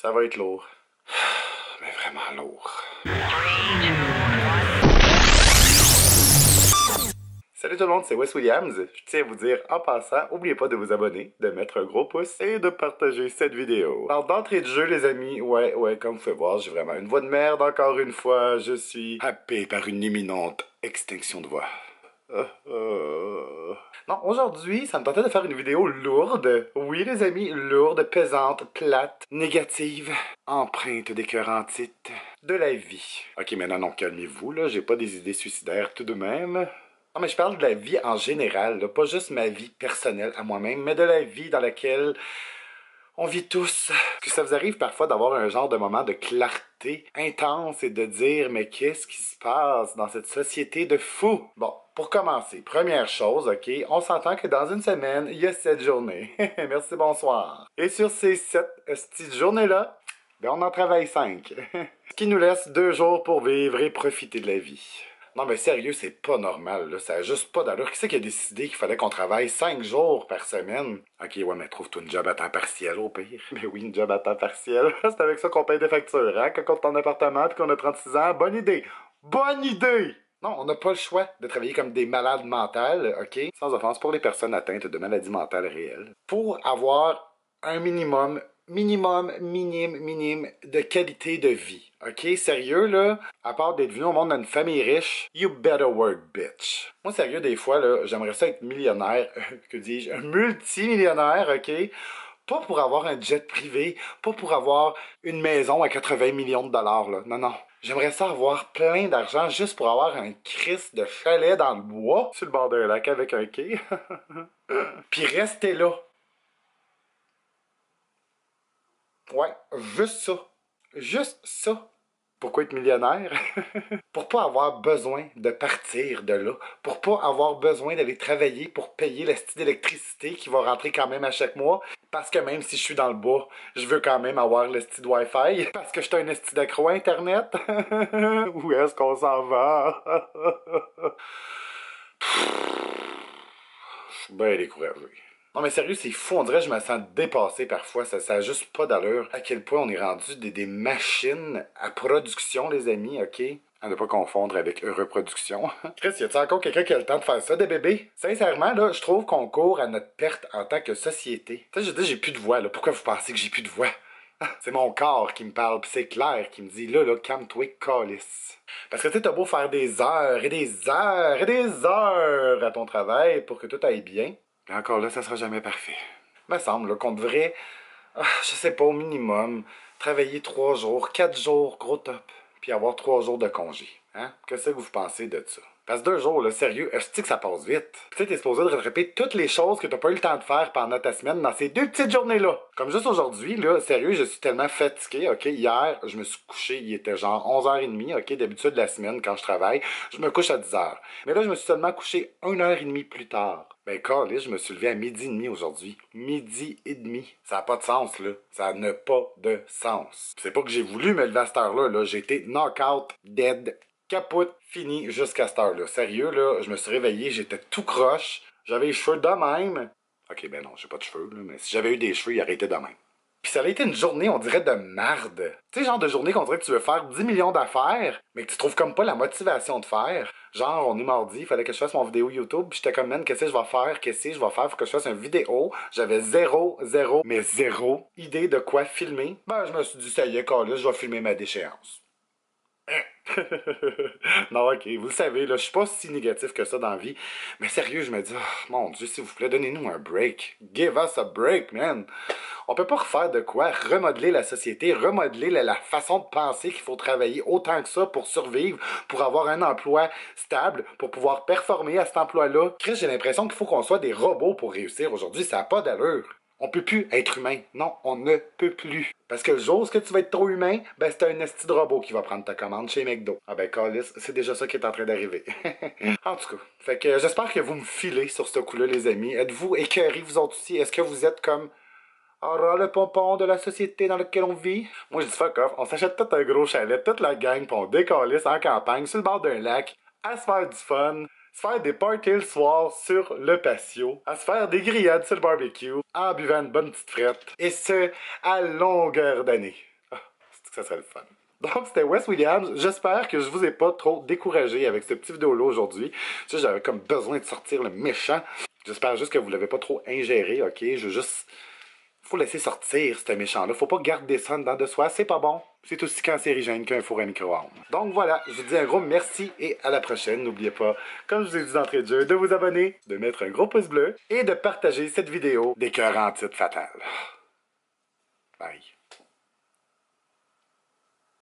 Ça va être lourd. Mais vraiment lourd. Salut tout le monde, c'est Wes Williams. Je tiens à vous dire en passant, n'oubliez pas de vous abonner, de mettre un gros pouce et de partager cette vidéo. Alors d'entrée de jeu les amis, ouais, comme vous pouvez voir, j'ai vraiment une voix de merde encore une fois. Je suis happé par une imminente extinction de voix. Non, aujourd'hui, ça me tentait de faire une vidéo lourde. Oui, les amis, lourde, pesante, plate, négative, empreinte d'écœurantite de la vie. Ok, maintenant, non, calmez-vous, là, j'ai pas des idées suicidaires tout de même. Non, mais je parle de la vie en général, là, pas juste ma vie personnelle à moi-même, mais de la vie dans laquelle on vit tous. Que ça vous arrive parfois d'avoir un genre de moment de clarté intense et de dire mais qu'est-ce qui se passe dans cette société de fous? Bon, pour commencer, première chose, ok, on s'entend que dans une semaine, il y a 7 journées. Merci, bonsoir. Et sur ces 7 petites journées-là, ben on en travaille 5. Ce qui nous laisse 2 jours pour vivre et profiter de la vie. Non mais sérieux, c'est pas normal, là. Ça a juste pas d'allure. Qui c'est qui a décidé qu'il fallait qu'on travaille 5 jours par semaine? Ok, ouais, mais trouve-toi une job à temps partiel au pire. Mais oui, une job à temps partiel. C'est avec ça qu'on paye des factures, hein? Quand on compte ton appartement puis qu'on a 36 ans, bonne idée! Bonne idée! Non, on n'a pas le choix de travailler comme des malades mentales, ok? Sans offense pour les personnes atteintes de maladies mentales réelles. Pour avoir un minimum minime de qualité de vie. Ok, sérieux là, à part d'être venu au monde d'une famille riche, you better work, bitch. Moi, sérieux, des fois là, j'aimerais ça être millionnaire, que dis-je, un multimillionnaire, ok? Pas pour avoir un jet privé, pas pour avoir une maison à 80 millions de dollars, là. Non, non. J'aimerais ça avoir plein d'argent juste pour avoir un Christ de chalet dans le bois, sur le bord d'un lac avec un quai. Puis rester là. Ouais, juste ça. Juste ça. Pourquoi être millionnaire? Pour pas avoir besoin de partir de là. Pour pas avoir besoin d'aller travailler pour payer le style d'électricité qui va rentrer quand même à chaque mois. Parce que même si je suis dans le bois, je veux quand même avoir le style de Wi-Fi. Parce que je suis un esti d'accro à Internet. Où est-ce qu'on s'en va? Je suis bien découragé. Non mais sérieux, c'est fou, on dirait que je me sens dépassé parfois, ça a juste pas d'allure. À quel point on est rendu des machines à production, les amis, ok? À ne pas confondre avec reproduction. Chris, y a-t-il encore quelqu'un qui a le temps de faire ça, des bébés? Sincèrement, là, je trouve qu'on court à notre perte en tant que société. Tu sais, je dis, j'ai plus de voix, là. Pourquoi vous pensez que j'ai plus de voix? C'est mon corps qui me parle, pis c'est clair qui me dit, là, calme-toi, calice. Parce que tu sais, t'as beau faire des heures et des heures et des heures à ton travail pour que tout aille bien. Et encore là, ça sera jamais parfait. Il me semble qu'on devrait, je sais pas, au minimum, travailler 3 jours, 4 jours, gros top, puis avoir 3 jours de congé. Hein? Qu'est-ce que vous pensez de ça? Parce que 2 jours, là, sérieux, est-ce que ça passe vite? Tu sais, t'es supposé de rattraper toutes les choses que t'as pas eu le temps de faire pendant ta semaine dans ces 2 petites journées-là. Comme juste aujourd'hui, là, sérieux, je suis tellement fatigué, ok? Hier, je me suis couché, il était genre 11h30, ok? D'habitude, la semaine, quand je travaille, je me couche à 10h. Mais là, je me suis seulement couché 1h30 plus tard. Ben, calé, je me suis levé à 12h30 aujourd'hui. 12h30. Ça n'a pas de sens, là. Ça n'a pas de sens. C'est pas que j'ai voulu me lever à cette heure-là, là. J'ai été knock-out, dead, capote, fini jusqu'à cette heure-là. Sérieux, là, je me suis réveillé, j'étais tout croche. J'avais les cheveux de même. Ok, ben non, j'ai pas de cheveux, là, mais si j'avais eu des cheveux, ils auraient été de même. Puis ça a été une journée, on dirait, de marde. Tu sais, genre de journée qu'on dirait que tu veux faire 10 millions d'affaires, mais que tu trouves comme pas la motivation de faire. Genre, on est mardi, il fallait que je fasse mon vidéo YouTube, puis j'étais comme, man, qu'est-ce que je vais faire, faut que je fasse une vidéo. J'avais zéro idée de quoi filmer. Ben, je me suis dit, ça y est, là, je vais filmer ma déchéance. Non, ok, vous le savez, là, je suis pas si négatif que ça dans la vie. Mais sérieux, je me dis, oh, mon Dieu, s'il vous plaît, donnez-nous un break. Give us a break, man. On peut pas refaire de quoi, remodeler la société, remodeler la façon de penser qu'il faut travailler autant que ça pour survivre, pour avoir un emploi stable, pour pouvoir performer à cet emploi-là. Chris, j'ai l'impression qu'il faut qu'on soit des robots pour réussir aujourd'hui, ça n'a pas d'allure. On peut plus être humain. Non, on ne peut plus. Parce que le jour où tu vas être trop humain, ben c'est un esti de robot qui va prendre ta commande chez McDo. Ah ben Callis, c'est déjà ça qui est en train d'arriver. En tout cas, fait que j'espère que vous me filez sur ce coup-là, les amis. Êtes-vous écœurés, vous autres aussi? Est-ce que vous êtes comme... Oh là, le pompon de la société dans laquelle on vit? Moi, je dis fuck off, on s'achète tout un gros chalet, toute la gang, pis on décalisse en campagne, sur le bord d'un lac, à se faire du fun, se faire des parties le soir sur le patio, à se faire des grillades sur le barbecue, en buvant une bonne petite frette, et ce, à longueur d'année. Ça serait le fun. Donc, c'était Wes Williams. J'espère que je vous ai pas trop découragé avec ce petit vidéo-là aujourd'hui. Tu sais, j'avais comme besoin de sortir le méchant. J'espère juste que vous l'avez pas trop ingéré, ok? Je veux juste... Faut laisser sortir ce méchant-là. Faut pas garder ça dedans de soi. C'est pas bon. C'est aussi cancérigène qu'un four à micro-ondes. Donc voilà, je vous dis un gros merci et à la prochaine. N'oubliez pas, comme je vous ai dit d'entrée de jeu, de vous abonner, de mettre un gros pouce bleu et de partager cette vidéo des cœurs en titre fatal. Bye.